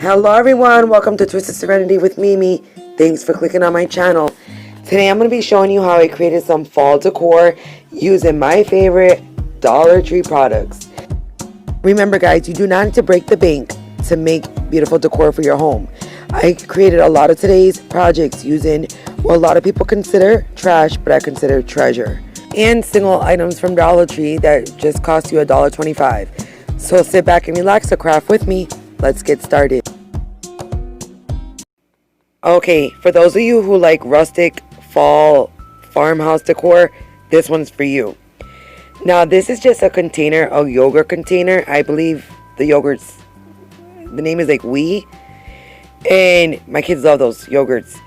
Hello everyone, welcome to Twisted Serenity with Mimi. Thanks for clicking on my channel. Today I'm going to be showing you how I created some fall decor using my favorite Dollar Tree products. Remember guys, you do not need to break the bank to make beautiful decor for your home. I created a lot of today's projects using what a lot of people consider trash, but I consider treasure. And single items from Dollar Tree that just cost you $1.25. So sit back and relax to craft with me. Let's get started. Okay, for those of you who like rustic fall farmhouse decor, this one's for you. Now this is just a container, a yogurt container. I believe the name is like Oui. And my kids love those yogurts.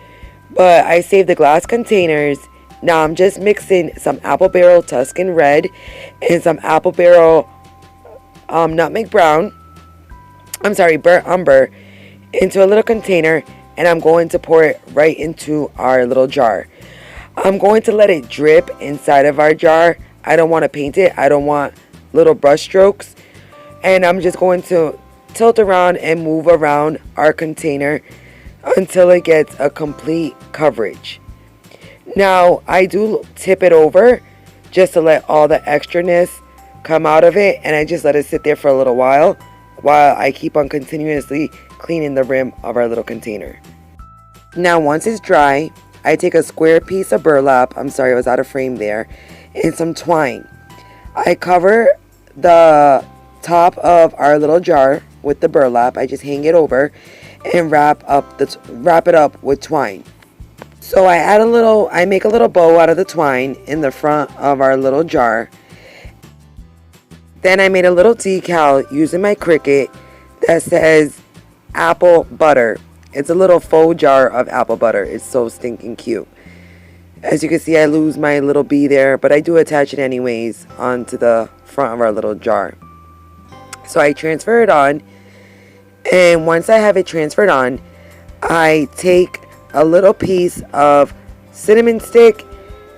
But I saved the glass containers. Now I'm just mixing some apple barrel Tuscan red and some apple barrel nutmeg brown. Burnt umber into a little container, and I'm going to pour it right into our little jar. I'm going to let it drip inside of our jar. I don't want to paint it. I don't want little brush strokes. And I'm just going to tilt around and move around our container until it gets a complete coverage. Now I do tip it over just to let all the extraness come out of it, and I just let it sit there for a little while I keep on continuously cleaning the rim of our little container. Now once it's dry, I take a square piece of burlap, I'm sorry I was out of frame there, and some twine. I cover the top of our little jar with the burlap. I just hang it over and wrap it up with twine. So I make a little bow out of the twine in the front of our little jar. Then I made a little decal using my Cricut that says apple butter. It's a little faux jar of apple butter. It's so stinking cute. As you can see, I lose my little bee there, but I do attach it anyways onto the front of our little jar. So I transfer it on, and once I have it transferred on, I take a little piece of cinnamon stick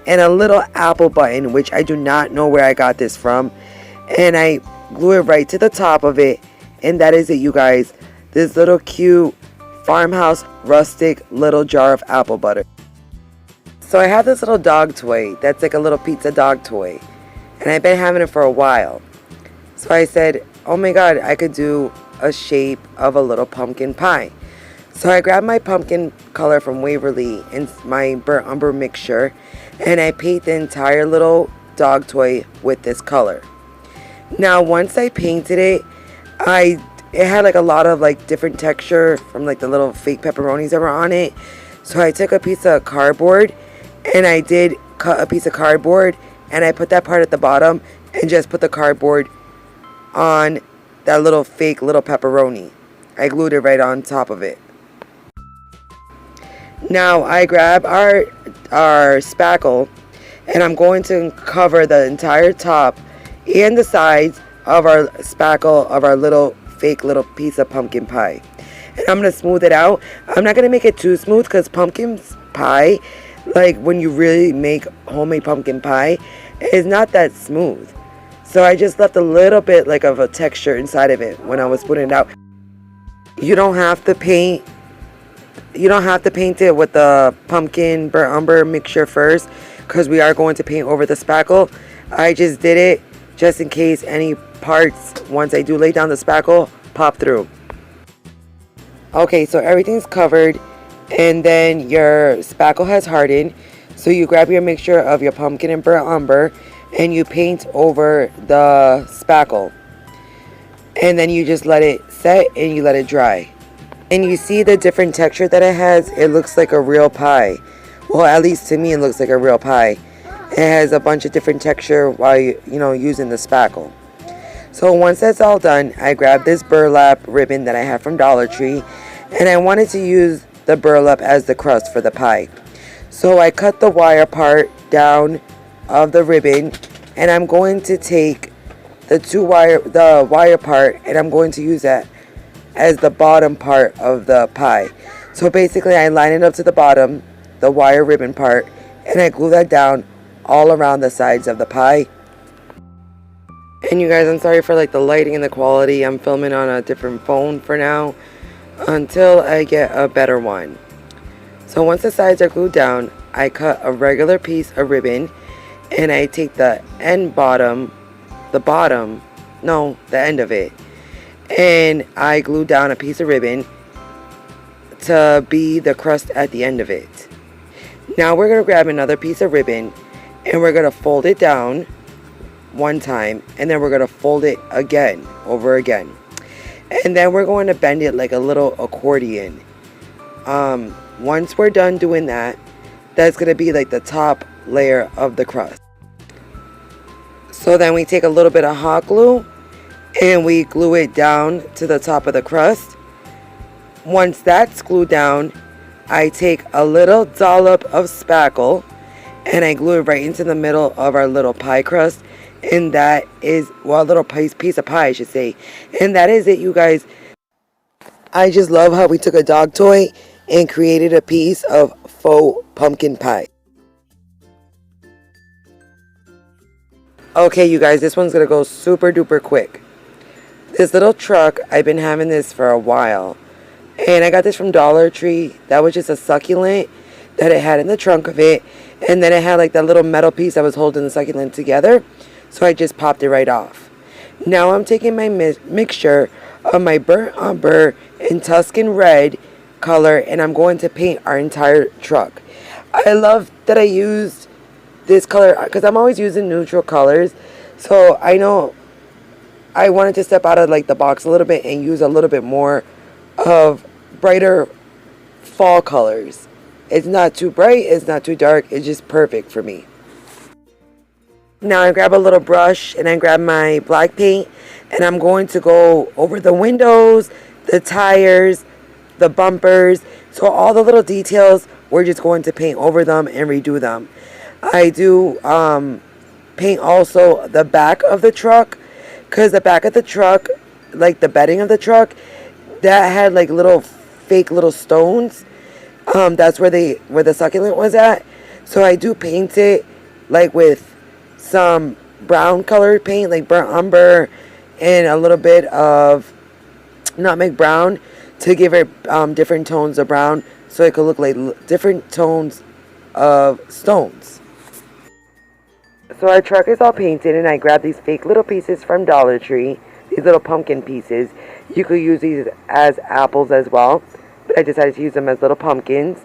and a little apple button, which I do not know where I got this from, and I glue it right to the top of it, and that is it, you guys. This little cute farmhouse rustic little jar of apple butter. So I have this little dog toy that's like a little pizza dog toy, and I've been having it for a while. So I said, oh my god, I could do a shape of a little pumpkin pie. So I grabbed my pumpkin color from Waverly and my burnt umber mixture, and I paint the entire little dog toy with this color. Now once I painted it, it had like a lot of like different texture from like the little fake pepperonis that were on it. So I took a piece of cardboard, and I did cut a piece of cardboard, and I put that part at the bottom and just put the cardboard on that little fake little pepperoni. I glued it right on top of it. Now I grab our spackle, and I'm going to cover the entire top and the sides of our spackle of our little fake little piece of pumpkin pie. And I'm going to smooth it out. I'm not going to make it too smooth because pumpkin pie, like when you really make homemade pumpkin pie, is not that smooth. So I just left a little bit like of a texture inside of it when I was putting it out. You don't have to paint it with the pumpkin burnt umber mixture first, because we are going to paint over the spackle. I just did it just in case any parts, once I do lay down the spackle, pop through. Okay, so everything's covered, and then your spackle has hardened. So you grab your mixture of your pumpkin and burnt umber, and you paint over the spackle. And then you just let it set and you let it dry. And you see the different texture that it has. It looks like a real pie. Well, at least to me it looks like a real pie. It has a bunch of different texture while using the spackle. So once that's all done, I grabbed this burlap ribbon that I have from Dollar Tree, and I wanted to use the burlap as the crust for the pie. So I cut the wire part down of the ribbon, and I'm going to take the wire part, and I'm going to use that as the bottom part of the pie. So basically I line it up to the bottom, the wire ribbon part, and I glue that down all around the sides of the pie. And you guys, I'm sorry for like the lighting and the quality. I'm filming on a different phone for now. until I get a better one. So once the sides are glued down, I cut a regular piece of ribbon and I take the end bottom, the end of it, and I glue down a piece of ribbon to be the crust at the end of it. Now we're going to grab another piece of ribbon and we're going to fold it down one time, and then we're going to fold it again, over again. And then we're going to bend it like a little accordion. Once we're done doing that, that's going to be like the top layer of the crust. So then we take a little bit of hot glue and we glue it down to the top of the crust. Once that's glued down, I take a little dollop of spackle and I glue it right into the middle of our little pie crust. And that is, well, a little piece of pie, I should say. And that is it, you guys. I just love how we took a dog toy and created a piece of faux pumpkin pie. Okay, you guys, this one's going to go super duper quick. This little truck, I've been having this for a while. And I got this from Dollar Tree. That was just a succulent that it had in the trunk of it. And then it had like that little metal piece that was holding the succulent together. So I just popped it right off. Now I'm taking my mixture of my burnt umber and Tuscan red color, and I'm going to paint our entire truck. I love that I used this color because I'm always using neutral colors. So I know I wanted to step out of like the box a little bit and use a little bit more of brighter fall colors. It's not too bright, it's not too dark, it's just perfect for me. Now I grab a little brush and I grab my black paint and I'm going to go over the windows, the tires, the bumpers. So all the little details, we're just going to paint over them and redo them. I do paint also the back of the truck, because the back of the truck, like the bedding of the truck, that had like little fake little stones. That's where the succulent was at. So I do paint it like with some brown colored paint, like burnt umber and a little bit of nutmeg brown to give it different tones of brown, so it could look like different tones of stones. So our truck is all painted, and I grabbed these fake little pieces from Dollar Tree, these little pumpkin pieces. You could use these as apples as well, but I decided to use them as little pumpkins.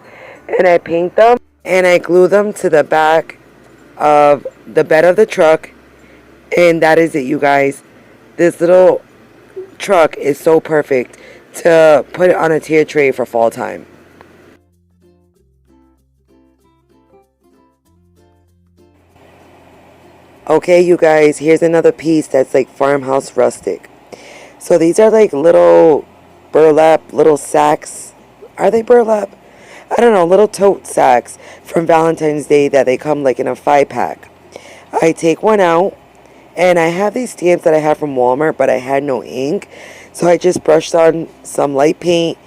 And I paint them and I glue them to the back of the bed of the truck, and that is it, you guys. This little truck is so perfect to put it on a tier tray for fall time. Okay, you guys, here's another piece that's like Farmhouse rustic. So these are like little burlap, little sacks. Are they burlap? I don't know, little tote sacks from Valentine's Day that they come like in a 5-pack. I take one out, and I have these stamps that I have from Walmart, but I had no ink. So I just brushed on some light paint,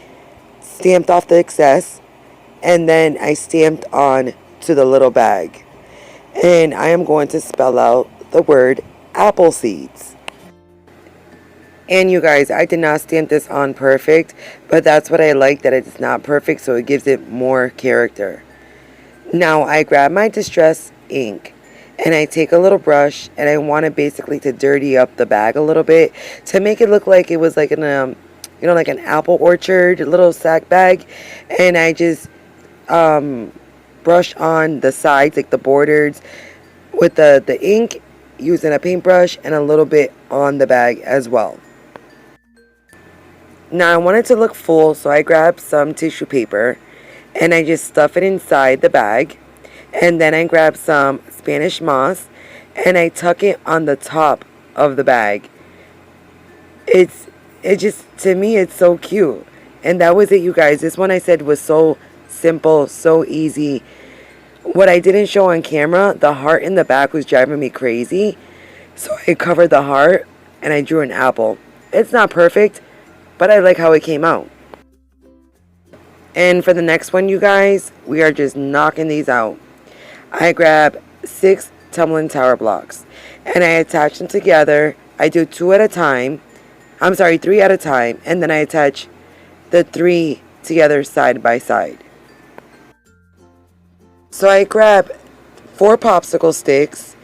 stamped off the excess, and then I stamped on to the little bag. And I am going to spell out the word apple seeds. And you guys, I did not stamp this on perfect, but that's what I like, that it's not perfect, so it gives it more character. Now I grab my distress ink and I take a little brush and I want it basically to dirty up the bag a little bit to make it look like it was like in like an apple orchard little sack bag. And I just brush on the sides, like the borders, with the ink using a paintbrush, and a little bit on the bag as well. Now I want it to look full, so I grab some tissue paper and I just stuff it inside the bag, and then I grab some Spanish moss and I tuck it on the top of the bag. It just, to me, it's so cute. And that was it, you guys. This one I said was so simple, so easy. What I didn't show on camera, the heart in the back was driving me crazy, so I covered the heart and I drew an apple. It's not perfect, but I like how it came out. And for the next one, you guys, we are just knocking these out. I grab 6 tumbling tower blocks and I attach them together. I do 2 at a time. I'm sorry, 3 at a time. And then I attach the three together side by side. So I grab 4 popsicle sticks,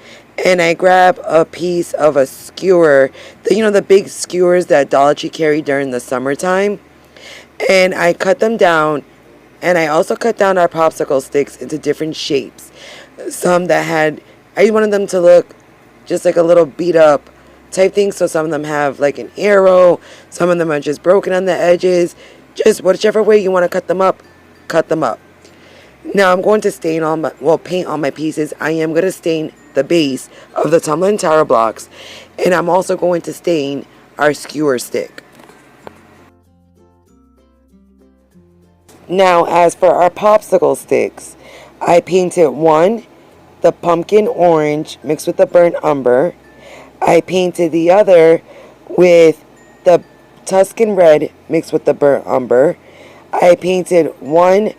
and I grab a piece of a skewer, the big skewers that Dollar Tree carry during the summertime, and I cut them down. And I also cut down our popsicle sticks into different shapes. Some that I wanted them to look just like a little beat up type thing. So some of them have like an arrow. Some of them are just broken on the edges. Just whichever way you want to cut them up, cut them up. Now I'm going to paint all my pieces. I am going to stain the base of the tumbling tower blocks. And I'm also going to stain our skewer stick. Now, as for our popsicle sticks, I painted one, the pumpkin orange mixed with the burnt umber. I painted the other with the Tuscan red mixed with the burnt umber. I painted one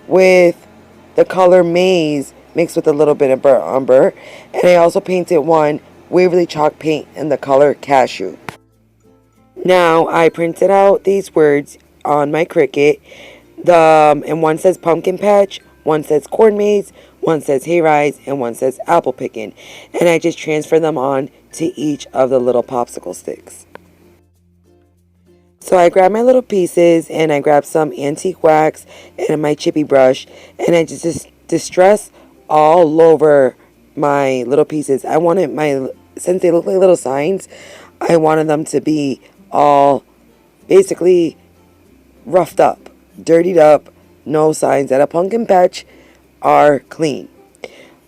with the color maize mixed with a little bit of burnt umber. And I also painted one Waverly chalk paint in the color cashew. Now, I printed out these words on my Cricut. And one says pumpkin patch, one says corn maze, one says hayrise, and one says apple picking. And I just transfer them on to each of the little popsicle sticks. So I grab my little pieces, and I grab some antique wax and my chippy brush, and I just distress all over my little pieces. Since they look like little signs, I wanted them to be all basically roughed up, dirtied up, no signs that a pumpkin patch, are clean.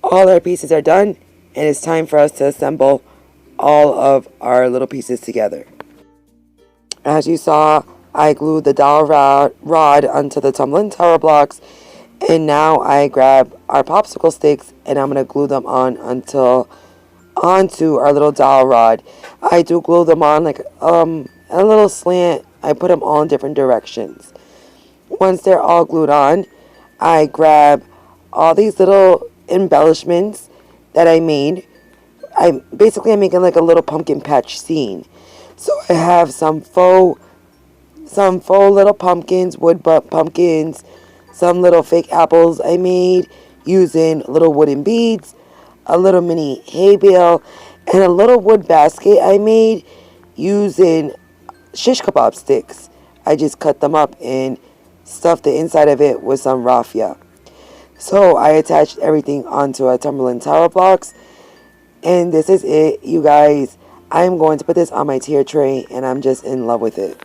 All our pieces are done, and it's time for us to assemble all of our little pieces together. As you saw, I glued the dowel rod onto the tumbling tower blocks, and now I grab our popsicle sticks and I'm going to glue them onto our little dowel rod. I do glue them on like a little slant. I put them all in different directions. Once they're all glued on, I grab all these little embellishments that I made. I'm making like a little pumpkin patch scene. So I have some faux little pumpkins, wood pumpkins, some little fake apples I made using little wooden beads, a little mini hay bale, and a little wood basket I made using shish kebab sticks. I just cut them up and stuffed the inside of it with some raffia. So I attached everything onto a tumbling tower blocks, and this is it, you guys. I'm going to put this on my tier tray, and I'm just in love with it.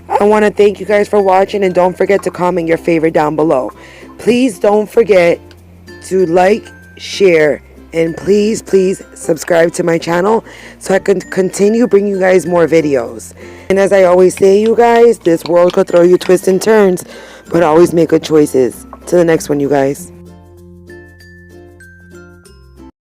I want to thank you guys for watching, and don't forget to comment your favorite down below. Please don't forget to like, share, and please subscribe to my channel so I can continue bringing you guys more videos. And as I always say, you guys, this world could throw you twists and turns, but always make good choices. Till the next one, you guys.